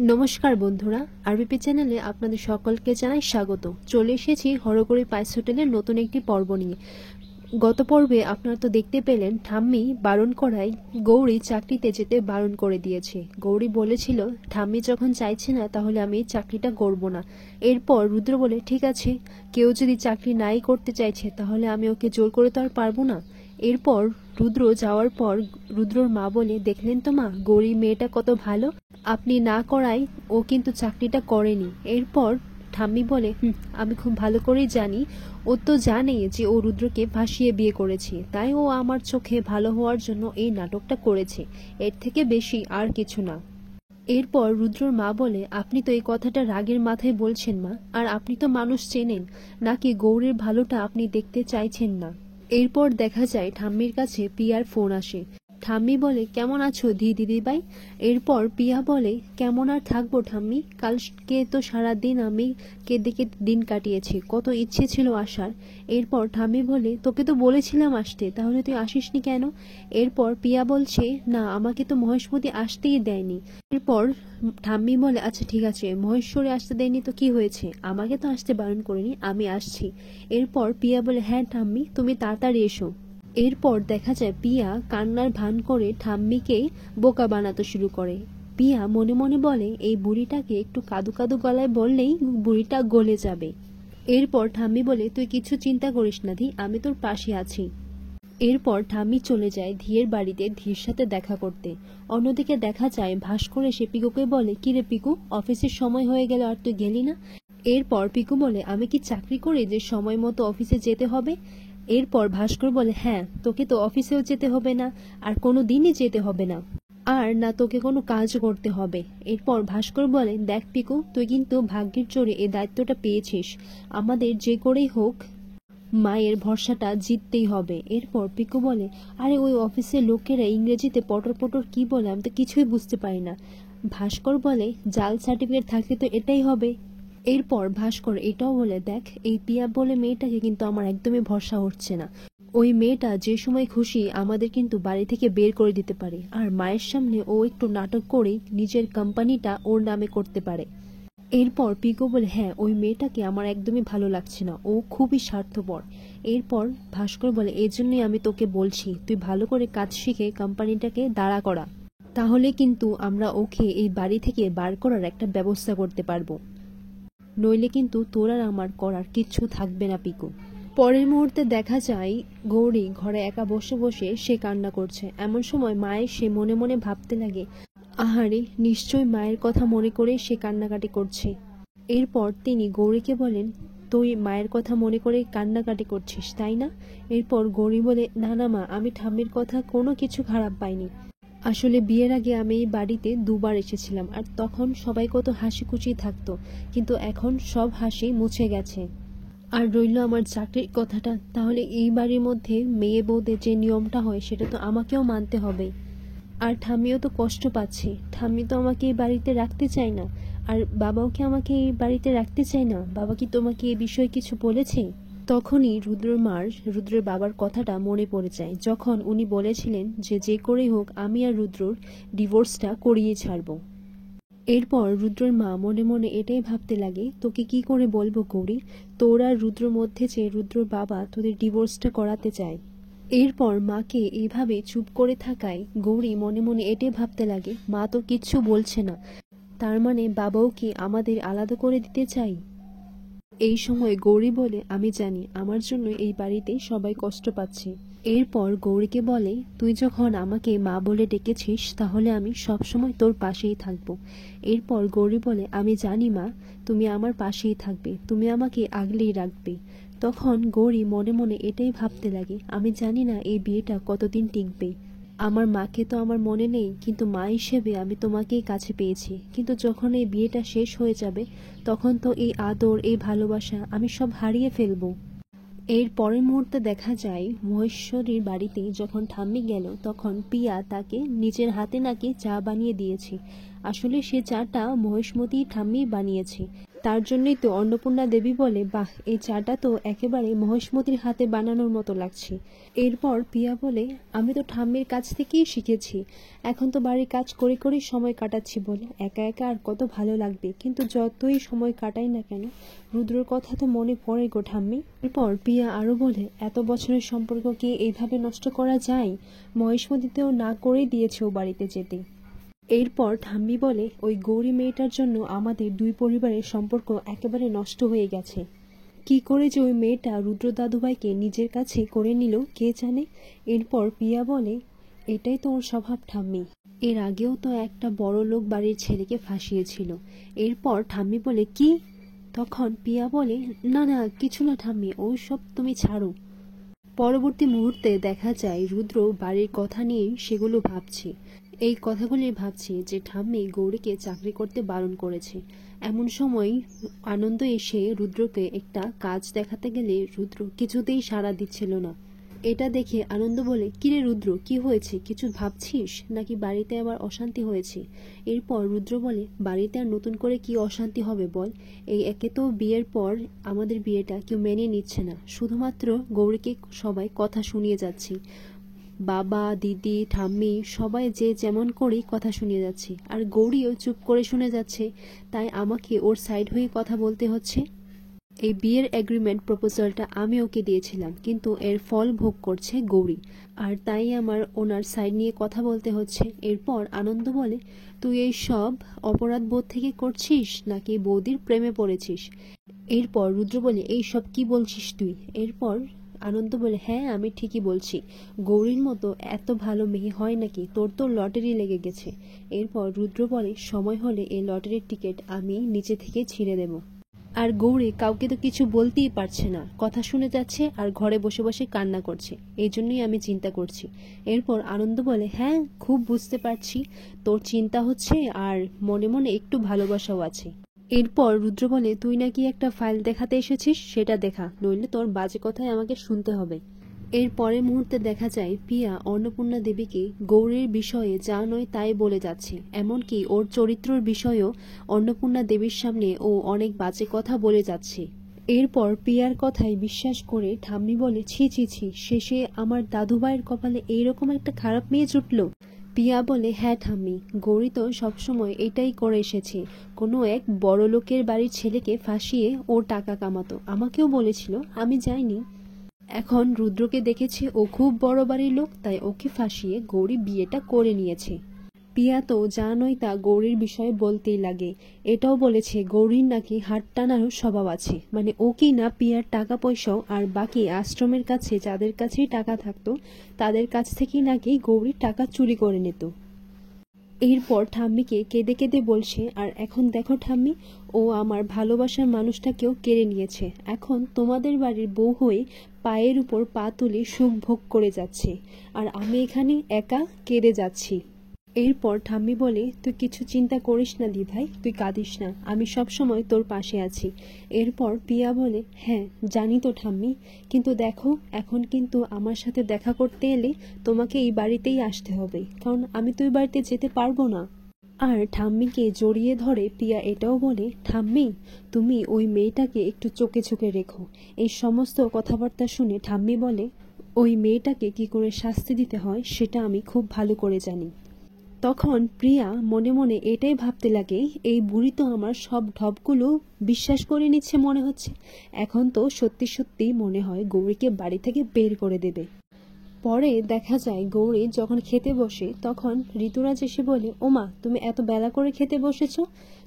নমস্কার বন্ধুরা, আরবিপি চ্যানেলে আপনাদের সকলকে জানাই স্বাগত। চলে এসেছি হরগৌরী পাইস হোটেলের নতুন একটি পর্ব নিয়ে। গত পর্বে আপনারা তো দেখতে পেলেন ঠাম্মি বারণ করায় গৌরী চাকরিতে যেতে বারণ করে দিয়েছে। গৌরী বলেছিল ঠাম্মি যখন চাইছে না তাহলে আমি এই চাকরিটা করব না। এরপর রুদ্র বলে ঠিক আছে, কেউ যদি চাকরি নাই করতে চাইছে তাহলে আমি ওকে জোর করে তো আর পারবো না। এরপর রুদ্র যাওয়ার পর রুদ্রর মা বলে দেখলেন তো মা, গৌরী মেয়েটা কত ভালো, আপনি না করায় ও কিন্তু চাকরিটা করেনি। এরপর ঠাম্মি বলে আমি খুব ভালো করেই জানি, ও তো জানে যে ও রুদ্রকে ভাসিয়ে বিয়ে করেছে, তাই ও আমার চোখে ভালো হওয়ার জন্য এই নাটকটা করেছে, এর থেকে বেশি আর কিছু না। এরপর রুদ্রর মা বলে আপনি তো এই কথাটা রাগের মাথায় বলছেন মা, আর আপনি তো মানুষ চেনেন নাকি গৌরীর ভালোটা আপনি দেখতে চাইছেন না। এরপর দেখা যায় ঠাম্মির কাছে পিয়ার ফোন আসে। ঠাম্মি বলে কেমন আছো দিদিভাই। এরপর পিয়া বলে কেমন আর থাকবো ঠাম্মি, কালকে তো সারাদিন আমি কেঁদে কেঁদে দিন কাটিয়েছি, কত ইচ্ছে ছিল আসার। এরপর ঠাম্মি বলে তোকে তো বলেছিলাম আসতে, তাহলে তুই আসিসনি কেন। এরপর পিয়া বলছে না, আমাকে তো মহেশমতি আসতেই দেয়নি। এরপর ঠাম্মি বলে আচ্ছা ঠিক আছে, মহেশ্বরে আসতে দেয়নি তো কি হয়েছে, আমাকে তো আসতে বারণ করিনি, আমি আসছি। এরপর পিয়া বলে হ্যাঁ ঠাম্মি, তুমি তাড়াতাড়ি এসো। এরপর দেখা যায় পিয়া কান্নার ভান করে ঠাম্মিকে বোকা বানাতে শুরু করে। পিয়া মনে মনে বলে এই বুড়িটাকে একটু কাদু কাদু গলায় বললেই বুড়িটা গলে যাবে। এরপর ঠাম্মি বলে তুই কিছু চিন্তা করিস না ধি, আমি তোর পাশে আছি। এরপর ঠাম্মি চলে যায় ধীরের বাড়িতে ধীর সাথে দেখা করতে। অন্যদিকে দেখা যায় ভাস্কর এসে পিকুকে বলে কিরে পিকু, অফিসের সময় হয়ে গেল আর তুই গেলি না। এরপর পিকু বলে আমি কি চাকরি করি যে সময় মতো অফিসে যেতে হবে। এরপর ভাস্কর বলে হ্যাঁ, তোকে তো অফিসেও যেতে হবে না, আর কোনো দিনই যেতে হবে না, আর না তোকে কোনো কাজ করতে হবে। এরপর ভাস্কর বলে দেখ পিকু, তুই কিন্তু ভাগ্যের জোরে এই দায়িত্বটা পেয়েছিস, আমাদের যে করেই হোক মায়ের ভরসাটা জিততেই হবে। এরপর পিকু বলে আরে ওই অফিসের লোকেরা ইংরেজিতে পটর পটর কি বলে আমি তো কিছুই বুঝতে পারি না। ভাস্কর বলে জাল সার্টিফিকেট থাকলে তো এটাই হবে। এরপর ভাস্কর এটাও বলে দেখ, এই পিয়া বলে মেয়েটাকে কিন্তু আমার একদমই ভরসা হচ্ছে না, ওই মেয়েটা যে সময় খুশি আমাদের কিন্তু বাড়ি থেকে বের করে দিতে পারে, আর মায়ের সামনে ও একটু নাটক করেই নিজের কোম্পানিটা ওর নামে করতে পারে। এরপর পিকো বলে হ্যাঁ, ওই মেয়েটাকে আমার একদমই ভালো লাগছে না, ও খুবই স্বার্থপর। এরপর ভাস্কর বলে এই জন্যই আমি তোকে বলছি তুই ভালো করে কাজ শিখে কোম্পানিটাকে দাঁড়া করা, তাহলে কিন্তু আমরা ওকে এই বাড়ি থেকে বার করার একটা ব্যবস্থা করতে পারবো, নইলে কিন্তু তোর আর আমার করার কিচ্ছু থাকবে না পিকু। পরের মুহূর্তে দেখা যায় গৌরী ঘরে একা বসে বসে সে কান্না করছে। এমন সময় মায়ের সে মনে মনে ভাবতে লাগে আহারে, নিশ্চয় মায়ের কথা মনে করে সে কান্নাকাটি করছে। এরপর তিনি গৌরীকে বলেন তুই মায়ের কথা মনে করে কান্নাকাটি করছিস তাই না। এরপর গৌরী বলে না না মা, আমি ঠাম্মির কথা কোনো কিছু খারাপ পাইনি, আসলে বিয়ের আগে আমি এই বাড়িতে দুবার এসেছিলাম, আর তখন সবাই কত হাসি খুশি থাকতো, কিন্তু এখন সব হাসি মুছে গেছে। আর রইল আমার চাকরির কথাটা, তাহলে এই বাড়ির মধ্যে মেয়ে বউদের যে নিয়মটা হয় সেটা তো আমাকেও মানতে হবে। আর ঠাম্মিও তো কষ্ট পাচ্ছে, ঠাম্মি তো আমাকে এই বাড়িতে রাখতে চায় না, আর বাবাও কি আমাকে এই বাড়িতে রাখতে চায় না। বাবা কি তোমাকে এই বিষয়ে কিছু বলেছে। তখনই রুদ্রের বাবার কথাটা মনে পড়ে যায়, যখন উনি বলেছিলেন যে যে করেই হোক আমি আর রুদ্রর ডিভোর্সটা করিয়ে ছাড়ব। এরপর রুদ্রর মা মনে মনে এটাই ভাবতে লাগে তোকে কি করে বলবো গৌরী, তোর আর রুদ্রর মধ্যে যে রুদ্রর বাবা তোদের ডিভোর্সটা করাতে চায়। এরপর মাকে এইভাবে চুপ করে থাকায় গৌরী মনে মনে এটাই ভাবতে লাগে মা তো কিচ্ছু বলছে না, তার মানে বাবাও কি আমাদের আলাদা করে দিতে চাই। এই সময় গৌরী বলে আমি জানি আমার জন্য এই বাড়িতে সবাই কষ্ট পাচ্ছে। এরপর গৌরীকে বলে তুই যখন আমাকে মা বলে ডেকেছিস তাহলে আমি সবসময় তোর পাশেই থাকবো। এরপর গৌরী বলে আমি জানি মা, তুমি আমার পাশেই থাকবে, তুমি আমাকে আগলেই রাখবে। তখন গৌরী মনে মনে এটাই ভাবতে লাগে আমি জানি না এই বিয়েটা কতদিন টিকবে, আমার মাকে তো আমার মনে নেই, কিন্তু মা হিসেবে আমি তোমাকেই কাছে পেয়েছি, কিন্তু যখন এই বিয়েটা শেষ হয়ে যাবে তখন তো এই আদর এই ভালোবাসা আমি সব হারিয়ে ফেলবো। এর পরের মুহূর্তে দেখা যায় মহেশ্বরীর বাড়িতে যখন ঠাম্মি গেল তখন পিয়া তাকে নিজের হাতে নাকি চা বানিয়ে দিয়েছে, আসলে সে চাটা মহেশমতি ঠাম্মি বানিয়েছে। তার জন্যই তো অন্নপূর্ণা দেবী বলে, বাহ, এই চাটা তো একেবারে মহেশমতির হাতে বানানোর মতো লাগছে। এরপর পিয়া বলে, আমি তো ঠাম্মির কাছ থেকেই শিখেছি, এখন তো বাড়ির কাজ করে করেই সময় কাটাচ্ছি বলে, একা একা আর কত ভালো লাগবে, কিন্তু যতই সময় কাটাই না কেন রুদ্রর কথা তো মনে পড়ে গো ঠাম্মি। এরপর পিয়া আরও বলে, এত বছরের সম্পর্ক কি এইভাবে নষ্ট করা যায়? মহেশমতিতেও না করেই দিয়েছে ও বাড়িতে যেতে। এরপর ঠাম্মি বলে, ওই গৌরী মেয়েটার জন্য আমাদের দুই পরিবারের সম্পর্ক একেবারে নষ্ট হয়ে গেছে। কি করে যে ওই মেয়েটা রুদ্র দাদুভাইকে নিজের কাছে করে নিল কে জানে। এরপর পিয়া বলে, এটাই তো ওর স্বভাব ঠাম্মি, এর আগেও তো একটা বড় লোক বাড়ির ছেলেকে ফাঁসিয়েছিল। এরপর ঠাম্মি বলে, কি? তখন পিয়া বলে, না না কিছু না ঠাম্মি, ওই সব তুমি ছাড়ো। পরবর্তী মুহূর্তে দেখা যায় রুদ্র বাড়ির কথা নিয়েই সেগুলো ভাবছে। এই কথাগুলি ভাবছে যে ঠাম্মি গৌরীকে চাকরি করতে বারণ করেছে। এমন সময় আনন্দ এসে রুদ্রকে একটা কাজ দেখাতে গেলে রুদ্র কিছুতেই সাড়া দিচ্ছিল না। এটা দেখে আনন্দ বলে, কিরে রুদ্র, কি হয়েছে? কিছু ভাবছিস নাকি বাড়িতে আবার অশান্তি হয়েছে? এরপর রুদ্র বলে, বাড়িতে আর নতুন করে কি অশান্তি হবে বল? এই একে তো বিয়ের পর আমাদের বিয়েটা কেউ মেনে নিচ্ছে না, শুধুমাত্র গৌরীকে সবাই কথা শুনিয়ে যাচ্ছে। বাবা, দিদি, ঠাম্মি সবাই যে যেমন করেই কথা শুনিয়ে যাচ্ছে, আর গৌরীও চুপ করে শুনে যাচ্ছে, তাই আমাকে ওর সাইড হয়ে কথা বলতে হচ্ছে। এই বিয়ের এগ্রিমেন্ট প্রপোজালটা আমি ওকে দিয়েছিলাম, কিন্তু এর ফল ভোগ করছে গৌরী, আর তাই আমার ওনার সাইড নিয়ে কথা বলতে হচ্ছে। এরপর আনন্দ বলে, তুই এই সব অপরাধ বোধ থেকে করছিস নাকি বৌদির প্রেমে পড়েছিস? এরপর রুদ্র বলে, এই সব কি বলছিস তুই? এরপর আনন্দ বলে, হ্যাঁ আমি ঠিকই বলছি, গৌরীর মতো এত ভালো মেয়ে হয় নাকি? তোর তো লটারি লেগে গেছে। এরপর রুদ্র বলে, সময় হলে এই লটারির টিকিট আমি নিচে থেকে ছিঁড়ে দেব। আর গৌরী কাউকে তো কিছু বলতেই পারছে না, কথা শুনে যাচ্ছে আর ঘরে বসে বসে কান্না করছে, এই জন্যই আমি চিন্তা করছি। এরপর আনন্দ বলে, হ্যাঁ খুব বুঝতে পারছি, তোর চিন্তা হচ্ছে আর মনে মনে একটু ভালোবাসাও আছে। এরপর রুদ্র বলে, তুই নাকি একটা ফাইল দেখাতে এসেছিস, সেটা দেখা, নইলে তোর বাজে কথাই আমাকে শুনতে হবে। এর পরের মুহূর্তে দেখা যায় পিয়া অন্নপূর্ণা দেবীকে গৌরীর বিষয়ে যা নয় তাই বলে যাচ্ছে, এমনকি ওর চরিত্রের বিষয়েও অন্নপূর্ণা দেবীর সামনে ও অনেক বাজে কথা বলে যাচ্ছে। এরপর পিয়ার কথায় বিশ্বাস করে ঠাম্মি বলে, ছি ছি ছি, শেষে আমার দাদুভাইয়ের কপালে এইরকম একটা খারাপ মেয়ে জুটল। পিয়া বলে, হ্যাঁ ঠাম্মি, গৌরী তো সবসময় এটাই করে এসেছে, কোনো এক বড় লোকের বাড়ির ছেলেকে ফাঁসিয়ে ও টাকা কামাতো, আমাকেও বলেছিল, আমি যাইনি। এখন রুদ্রকে দেখেছে ও খুব বড় বাড়ির লোক, তাই ওকে ফাঁসিয়ে গৌরী বিয়েটা করে নিয়েছে। পিয়া তো যা নয় তা গৌরীর বিষয়ে বলতেই লাগে। এটাও বলেছে গৌরীর নাকি হাত টানারও স্বভাব আছে, মানে ও কি না পিয়ার টাকা পয়সাও আর বাকি আশ্রমের কাছে যাদের কাছেই টাকা থাকতো তাদের কাছ থেকেই নাকি গৌরীর টাকা চুরি করে নিত। এরপর ঠাম্মিকে কেঁদে কেঁদে বলছে, আর এখন দেখো ঠাম্মি, ও আমার ভালোবাসার মানুষটাকেও কেড়ে নিয়েছে, এখন তোমাদের বাড়ির বউ হয়ে পায়ের উপর পা তুলে সুখ ভোগ করে যাচ্ছে, আর আমি এখানে একা কেঁদে যাচ্ছি। এরপর ঠাম্মি বলে, তুই কিছু চিন্তা করিস না দিভাই, তুই কাঁদিস না, আমি সব সময় তোর পাশে আছি। এরপর পিয়া বলে, হ্যাঁ জানি তো ঠাম্মি, কিন্তু দেখো এখন কিন্তু আমার সাথে দেখা করতে এলে তোমাকে এই বাড়িতেই আসতে হবে, কারণ আমি তো এই বাড়িতে যেতে পারবো না। আর ঠাম্মিকে জড়িয়ে ধরে পিয়া এটাও বলে, ঠাম্মি তুমি ওই মেয়েটাকে একটু চোখে চোখে রেখো। এই সমস্ত কথাবার্তা শুনে ঠাম্মি বলে, ওই মেয়েটাকে কি করে শাস্তি দিতে হয় সেটা আমি খুব ভালো করে জানি। তখন প্রিয়া মনে মনে এটাই ভাবতে লাগে, এই বুড়ি তো আমার সব ঢপগুলো বিশ্বাস করে নিচ্ছে মনে হচ্ছে, এখন তো সত্যি সত্যি মনে হয় গৌরীকে বাড়ি থেকে বের করে দেবে। পরে দেখা যায় গৌরী যখন খেতে বসে তখন ঋতুরাজ এসে বলে, ওমা তুমি এত বেলা করে খেতে বসেছো?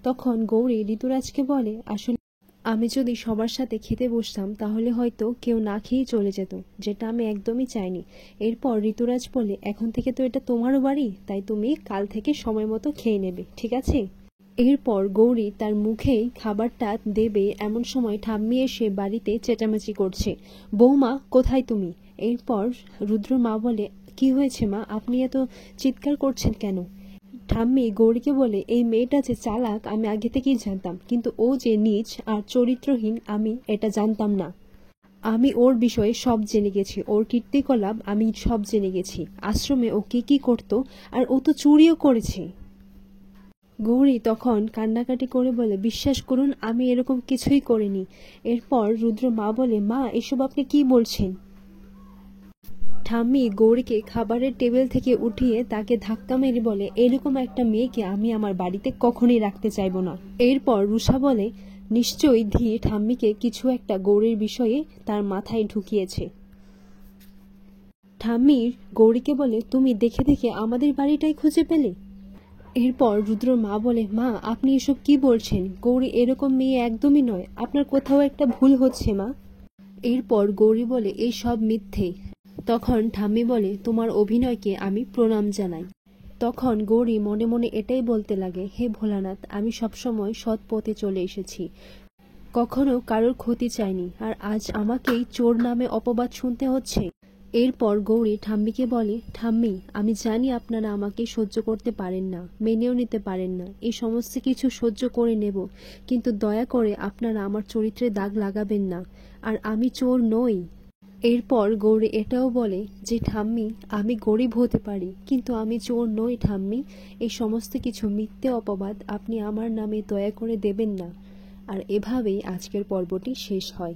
তখন গৌরী ঋতুরাজকে বলে, আসলে আমি যদি সবার সাথে খেতে বসতাম তাহলে হয়তো কেউ না খেয়েই চলে যেত, যেটা আমি একদমই চাইনি। এরপর ঋতুরাজ বলে, এখন থেকে তো এটা তোমারও বাড়ি, তাই তুমি কাল থেকে সময় মতো খেয়ে নেবে, ঠিক আছে? এরপর গৌরী তার মুখেই খাবারটা দেবে এমন সময় ঠাম্মি এসে বাড়িতে চেঁচামেচি করছে, বৌমা কোথায় তুমি? এরপর রুদ্র মা বলে, কি হয়েছে মা, আপনি এত চিৎকার করছেন কেন? ঠাম্মি গৌরীকে বলে, এই মেয়েটা যে চালাক আমি আগে থেকেই জানতাম, কিন্তু ও যে নীচ আর চরিত্রহীন আমি এটা জানতাম না। আমি ওর বিষয়ে সব জেনে গেছি, ওর কীর্তিকলাপ আমি সব জেনে গেছি, আশ্রমে ও কি কি করতো, আর ও তো চুরিও করেছে। গৌরী তখন কান্নাকাটি করে বলে, বিশ্বাস করুন আমি এরকম কিছুই করিনি। এরপর রুদ্র মা বলে, মা এসব আপনি কি বলছেন? ঠাম্মি গৌরীকে খাবারের টেবিল থেকে উঠিয়ে তাকে ধাক্কা মেরে বলে, এরকম একটা মেয়েকে আমি আমার বাড়িতে কখনোই রাখতে চাইবো না। এরপর রুষা বলে, নিশ্চয়ই ধী ঠাম্মিকে কিছু একটা গৌরীর বিষয়ে তার মাথায় ঢুকিয়েছে। ঠাম্মি গৌরীকে বলে, তুমি দেখে দেখে আমাদের বাড়িটাই খুঁজে পেলে? এরপর রুদ্রর মা বলে, মা আপনি এসব কি বলছেন? গৌরী এরকম মেয়ে একদমই নয়, আপনার কোথাও একটা ভুল হচ্ছে মা। এরপর গৌরী বলে, এই সব মিথ্যে। তখন ঠাম্মি বলে, তোমার অভিনয়কে আমি প্রণাম জানাই। তখন গৌরী মনে মনে এটাই বলতে লাগে, হে ভোলানাথ, আমি সবসময় সৎ পথে চলে এসেছি, কখনো কারোর ক্ষতি চাইনি, আর আজ আমাকেই চোর নামে অপবাদ শুনতে হচ্ছে। এরপর গৌরী ঠাম্মিকে বলে, ঠাম্মি আমি জানি আপনারা আমাকে সহ্য করতে পারেন না, মেনেও নিতে পারেন না, এই সমস্ত কিছু সহ্য করে নেব, কিন্তু দয়া করে আপনারা আমার চরিত্রে দাগ লাগাবেন না, আর আমি চোর নই। এরপর গৌরী এটাও বলে যে, ঠাম্মি আমি গরিব হতে পারি, কিন্তু আমি চোর নই ঠাম্মি, এই সমস্ত কিছু মিথ্যে অপবাদ আপনি আমার নামে দয়া করে দেবেন না। আর এভাবেই আজকের পর্বটি শেষ হয়।